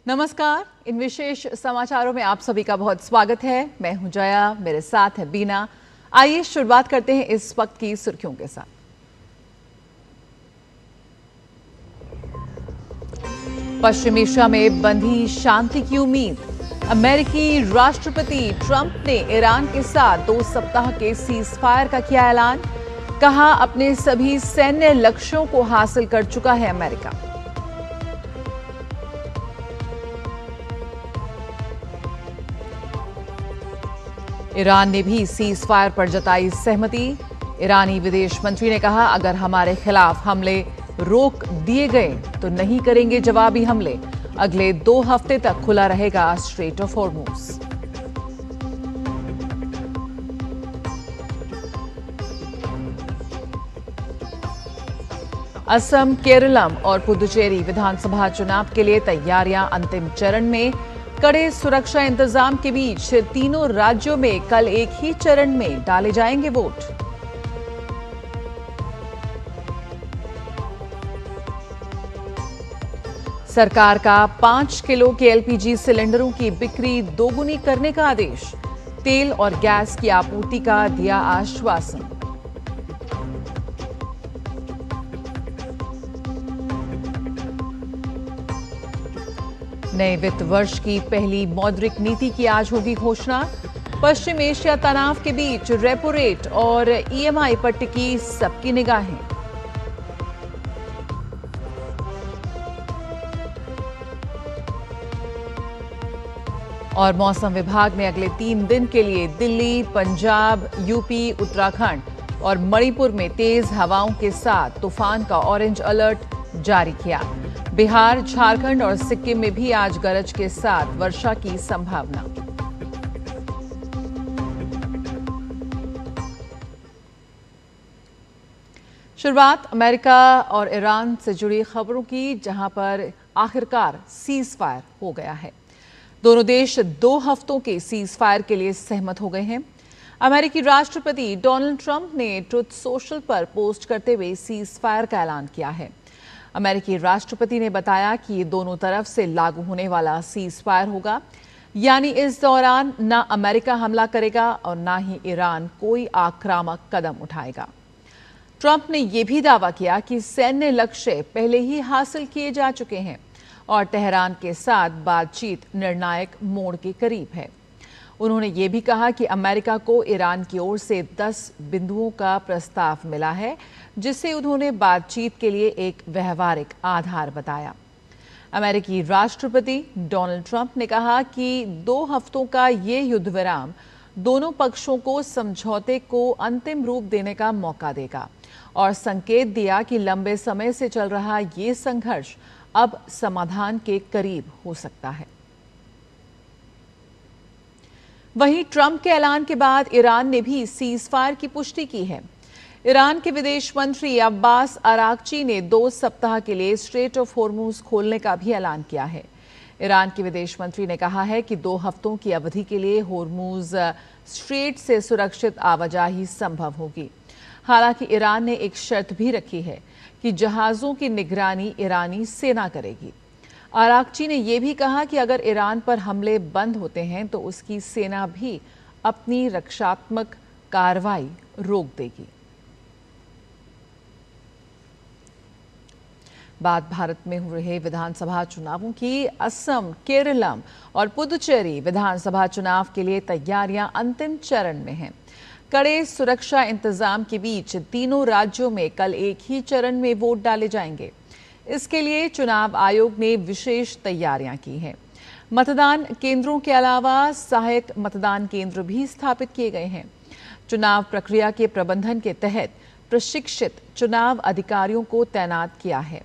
नमस्कार। इन विशेष समाचारों में आप सभी का बहुत स्वागत है। मैं हूं जया, मेरे साथ है बीना। आइए शुरुआत करते हैं इस वक्त की सुर्खियों के साथ। पश्चिम एशिया में बंधी शांति की उम्मीद। अमेरिकी राष्ट्रपति ट्रंप ने ईरान के साथ 2 सप्ताह के सीजफायर का किया ऐलान। कहा, अपने सभी सैन्य लक्ष्यों को हासिल कर चुका है अमेरिका। ईरान ने भी सीज फायर पर जताई सहमति। ईरानी विदेश मंत्री ने कहा, अगर हमारे खिलाफ हमले रोक दिए गए तो नहीं करेंगे जवाबी हमले। अगले 2 हफ्ते तक खुला रहेगा straight of Hormuz. Assam, Keralam और पुदुचेरी विधानसभा चुनाव के लिए तैयारियां अंतिम चरण में। कड़े सुरक्षा इंतजाम के बीच तीनों राज्यों में कल एक ही चरण में डाले जाएंगे वोट। सरकार का 5 किलो के एलपीजी सिलेंडरों की बिक्री दोगुनी करने का आदेश। तेल और गैस की आपूर्ति का दिया आश्वासन। नए वित्त वर्ष की पहली मौद्रिक नीति की आज होगी घोषणा। पश्चिम एशिया तनाव के बीच रेपो रेट और ईएमआई पर टिकी सबकी निगाहें। और मौसम विभाग ने अगले 3 दिन के लिए दिल्ली, पंजाब, यूपी, उत्तराखंड और मणिपुर में तेज हवाओं के साथ तूफान का ऑरेंज अलर्ट जारी किया। बिहार, झारखंड और सिक्किम में भी आज गरज के साथ वर्षा की संभावना। शुरुआत अमेरिका और ईरान से जुड़ी खबरों की, जहां पर आखिरकार सीज फायर हो गया है। दोनों देश 2 हफ्तों के सीज फायर के लिए सहमत हो गए हैं। अमेरिकी राष्ट्रपति डोनाल्ड ट्रंप ने ट्रुथ सोशल पर पोस्ट करते हुए सीज फायर का ऐलान किया है। अमेरिकी राष्ट्रपति ने बताया कि ये दोनों तरफ से लागू होने वाला सीज फायर होगा, यानी इस दौरान न अमेरिका हमला करेगा और न ही ईरान कोई आक्रामक कदम उठाएगा। ट्रंप ने यह भी दावा किया कि सैन्य लक्ष्य पहले ही हासिल किए जा चुके हैं और तेहरान के साथ बातचीत निर्णायक मोड़ के करीब है। उन्होंने ये भी कहा कि अमेरिका को ईरान की ओर से 10 बिंदुओं का प्रस्ताव मिला है, जिसे उन्होंने बातचीत के लिए एक व्यवहारिक आधार बताया। अमेरिकी राष्ट्रपति डोनाल्ड ट्रंप ने कहा कि 2 हफ्तों का ये युद्ध विराम दोनों पक्षों को समझौते को अंतिम रूप देने का मौका देगा और संकेत दिया कि लंबे समय से चल रहा ये संघर्ष अब समाधान के करीब हो सकता है। वहीं ट्रंप के ऐलान के बाद ईरान ने भी सीज फायर की पुष्टि की है। ईरान के विदेश मंत्री अब्बास अरागची ने 2 सप्ताह के लिए स्ट्रेट ऑफ हॉर्मुज खोलने का भी ऐलान किया है। ईरान के विदेश मंत्री ने कहा है कि 2 हफ्तों की अवधि के लिए हॉर्मुज स्ट्रेट से सुरक्षित आवाजाही संभव होगी। हालांकि ईरान ने एक शर्त भी रखी है कि जहाजों की निगरानी ईरानी सेना करेगी। अरागची ने यह भी कहा कि अगर ईरान पर हमले बंद होते हैं तो उसकी सेना भी अपनी रक्षात्मक कार्रवाई रोक देगी। बात भारत में हो रहे विधानसभा चुनावों की। असम, केरलम और पुदुचेरी विधानसभा चुनाव के लिए तैयारियां अंतिम चरण में हैं। कड़े सुरक्षा इंतजाम के बीच तीनों राज्यों में कल एक ही चरण में वोट डाले जाएंगे। इसके लिए चुनाव आयोग ने विशेष तैयारियां की हैं। मतदान केंद्रों के अलावा सहायक मतदान केंद्र भी स्थापित किए गए हैं। चुनाव प्रक्रिया के प्रबंधन के तहत प्रशिक्षित चुनाव अधिकारियों को तैनात किया है।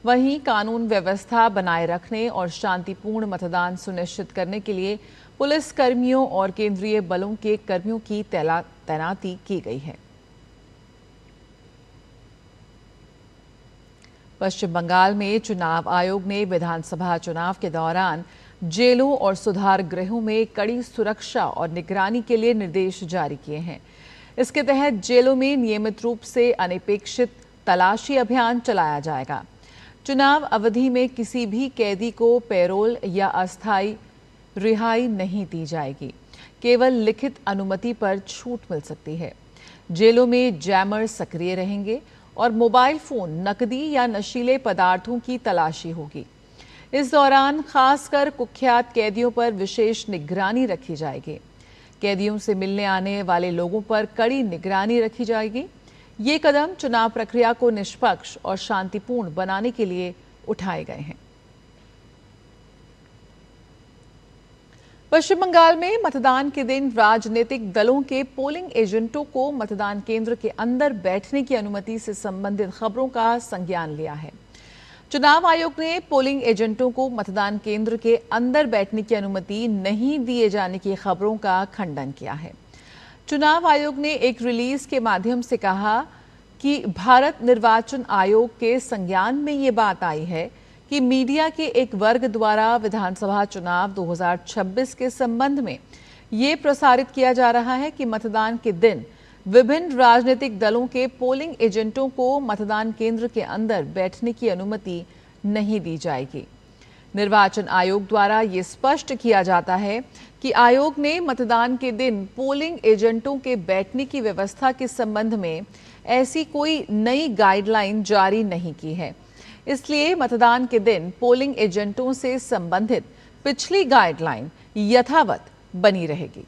वहीं कानून व्यवस्था बनाए रखने और शांतिपूर्ण मतदान सुनिश्चित करने के लिए पुलिस कर्मियों और केंद्रीय बलों के कर्मियों की तैनाती की गई है। पश्चिम बंगाल में चुनाव आयोग ने विधानसभा चुनाव के दौरान जेलों और सुधार गृहों में कड़ी सुरक्षा और निगरानी के लिए निर्देश जारी किए हैं। इसके तहत जेलों में नियमित रूप से अनपेक्षित तलाशी अभियान चलाया जाएगा। चुनाव अवधि में किसी भी कैदी को पैरोल या अस्थायी रिहाई नहीं दी जाएगी। केवल लिखित अनुमति पर छूट मिल सकती है। जेलों में जैमर सक्रिय रहेंगे और मोबाइल फोन, नकदी या नशीले पदार्थों की तलाशी होगी। इस दौरान खासकर कुख्यात कैदियों पर विशेष निगरानी रखी जाएगी। कैदियों से मिलने आने वाले लोगों पर कड़ी निगरानी रखी जाएगी। ये कदम चुनाव प्रक्रिया को निष्पक्ष और शांतिपूर्ण बनाने के लिए उठाए गए हैं। पश्चिम बंगाल में मतदान के दिन राजनीतिक दलों के पोलिंग एजेंटों को मतदान केंद्र के अंदर बैठने की अनुमति से संबंधित खबरों का संज्ञान लिया है। चुनाव आयोग ने पोलिंग एजेंटों को मतदान केंद्र के अंदर बैठने की अनुमति नहीं दिए जाने की खबरों का खंडन किया है। चुनाव आयोग ने एक रिलीज के माध्यम से कहा कि भारत निर्वाचन आयोग के संज्ञान में ये बात आई है कि मीडिया के एक वर्ग द्वारा विधानसभा चुनाव 2026 के संबंध में ये प्रसारित किया जा रहा है कि मतदान के दिन विभिन्न राजनीतिक दलों के पोलिंग एजेंटों को मतदान केंद्र के अंदर बैठने की अनुमति नहीं दी जाएगी। निर्वाचन आयोग द्वारा ये स्पष्ट किया जाता है कि आयोग ने मतदान के दिन पोलिंग एजेंटों के बैठने की व्यवस्था के संबंध में ऐसी कोई नई गाइडलाइन जारी नहीं की है। इसलिए मतदान के दिन पोलिंग एजेंटों से संबंधित पिछली गाइडलाइन यथावत बनी रहेगी।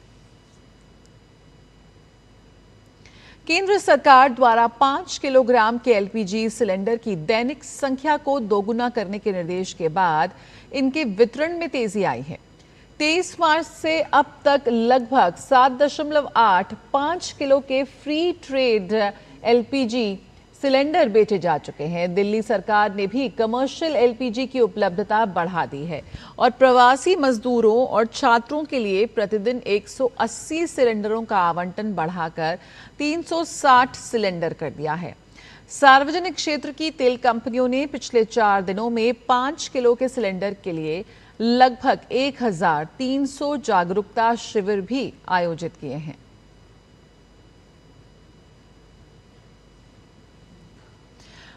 केंद्र सरकार द्वारा 5 किलोग्राम के एलपीजी सिलेंडर की दैनिक संख्या को दोगुना करने के निर्देश के बाद इनके वितरण में तेजी आई है। 23 मार्च से अब तक लगभग 7.85 किलो के फ्री ट्रेड एलपीजी सिलेंडर बेचे जा चुके हैं। दिल्ली सरकार ने भी कमर्शियल एलपीजी की उपलब्धता बढ़ा दी है और प्रवासी मजदूरों और छात्रों के लिए प्रतिदिन 180 सिलेंडरों का आवंटन बढ़ाकर 360 सिलेंडर कर दिया है। सार्वजनिक क्षेत्र की तेल कंपनियों ने पिछले 4 दिनों में 5 किलो के सिलेंडर के लिए लगभग 1300 जागरूकता शिविर भी आयोजित किए हैं।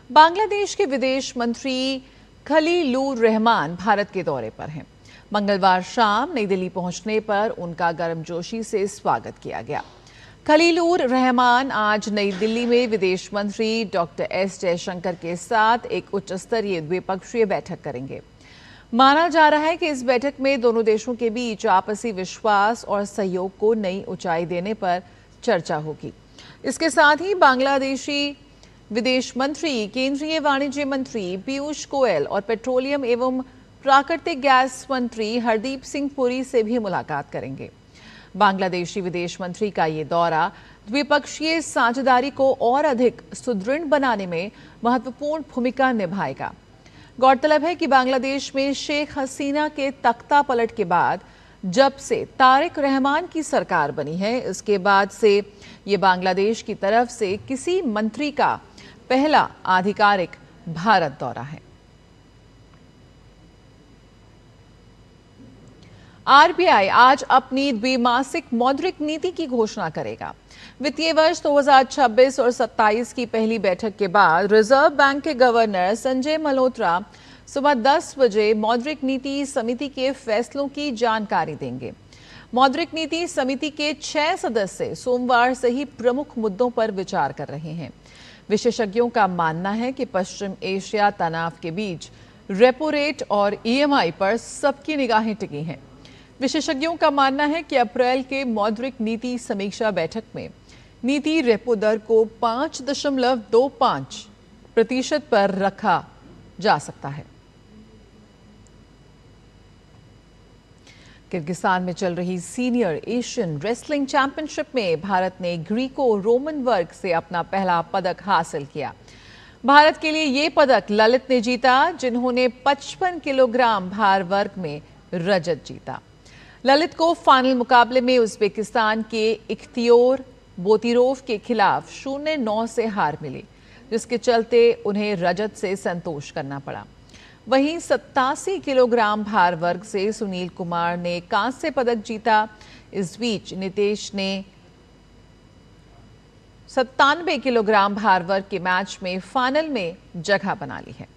बांग्लादेश के विदेश मंत्री खलीलुर रहमान भारत के दौरे पर हैं। मंगलवार शाम नई दिल्ली पहुंचने पर उनका गर्मजोशी से स्वागत किया गया। खलीलुर रहमान आज नई दिल्ली में विदेश मंत्री डॉक्टर एस जयशंकर के साथ एक उच्च स्तरीय द्विपक्षीय बैठक करेंगे। माना जा रहा है कि इस बैठक में दोनों देशों के बीच आपसी विश्वास और सहयोग को नई ऊंचाई देने पर चर्चा होगी। इसके साथ ही बांग्लादेशी विदेश मंत्री केंद्रीय वाणिज्य मंत्री पीयूष गोयल और पेट्रोलियम एवं प्राकृतिक गैस मंत्री हरदीप सिंह पुरी से भी मुलाकात करेंगे। बांग्लादेशी विदेश मंत्री का ये दौरा द्विपक्षीय साझेदारी को और अधिक सुदृढ़ बनाने में महत्वपूर्ण भूमिका निभाएगा। गौरतलब है कि बांग्लादेश में शेख हसीना के तख्ता पलट के बाद जब से तारिक रहमान की सरकार बनी है, इसके बाद से ये बांग्लादेश की तरफ से किसी मंत्री का पहला आधिकारिक भारत दौरा है। आरबीआई आज अपनी द्विमासिक मौद्रिक नीति की घोषणा करेगा। वित्तीय वर्ष 2026 और 27 की पहली बैठक के बाद रिजर्व बैंक के गवर्नर संजय मल्होत्रा सुबह 10 बजे मौद्रिक नीति समिति के फैसलों की जानकारी देंगे। मौद्रिक नीति समिति के 6 सदस्य सोमवार से ही प्रमुख मुद्दों पर विचार कर रहे हैं। विशेषज्ञों का मानना है कि पश्चिम एशिया तनाव के बीच रेपो रेट और ईएमआई पर सबकी निगाहें टिकी हैं। विशेषज्ञों का मानना है कि अप्रैल के मौद्रिक नीति समीक्षा बैठक में नीति रेपो दर को 5.25% पर रखा जा सकता है। किर्गिस्तान में चल रही सीनियर एशियन रेसलिंग चैंपियनशिप में भारत ने ग्रीको रोमन वर्ग से अपना पहला पदक हासिल किया। भारत के लिए ये पदक ललित ने जीता, जिन्होंने 55 किलोग्राम भार वर्ग में रजत जीता। ललित को फाइनल मुकाबले में उज्बेकिस्तान के इख्तियोर बोतिरोव के खिलाफ 0-9 से हार मिली, जिसके चलते उन्हें रजत से संतोष करना पड़ा। वहीं 87 किलोग्राम भार वर्ग से सुनील कुमार ने कांस्य पदक जीता। इस बीच नितेश ने 97 किलोग्राम भार वर्ग के मैच में फाइनल में जगह बना ली है।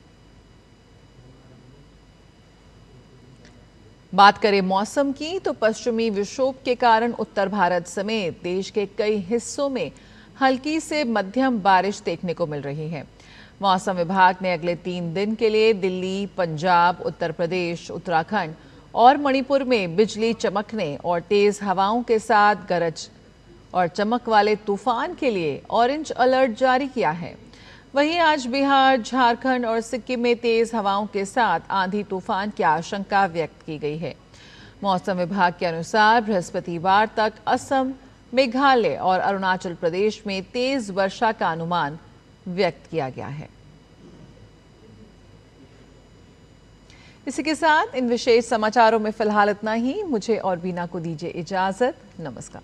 बात करें मौसम की तो पश्चिमी विक्षोभ के कारण उत्तर भारत समेत देश के कई हिस्सों में हल्की से मध्यम बारिश देखने को मिल रही है। मौसम विभाग ने अगले 3 दिन के लिए दिल्ली, पंजाब, उत्तर प्रदेश, उत्तराखंड और मणिपुर में बिजली चमकने और तेज हवाओं के साथ गरज और चमक वाले तूफान के लिए ऑरेंज अलर्ट जारी किया है। वहीं आज बिहार, झारखंड और सिक्किम में तेज हवाओं के साथ आंधी तूफान की आशंका व्यक्त की गई है। मौसम विभाग के अनुसार बृहस्पतिवार तक असम, मेघालय और अरुणाचल प्रदेश में तेज वर्षा का अनुमान व्यक्त किया गया है। इसी के साथ इन विशेष समाचारों में फिलहाल इतना ही। मुझे और बीना को दीजिए इजाजत। नमस्कार।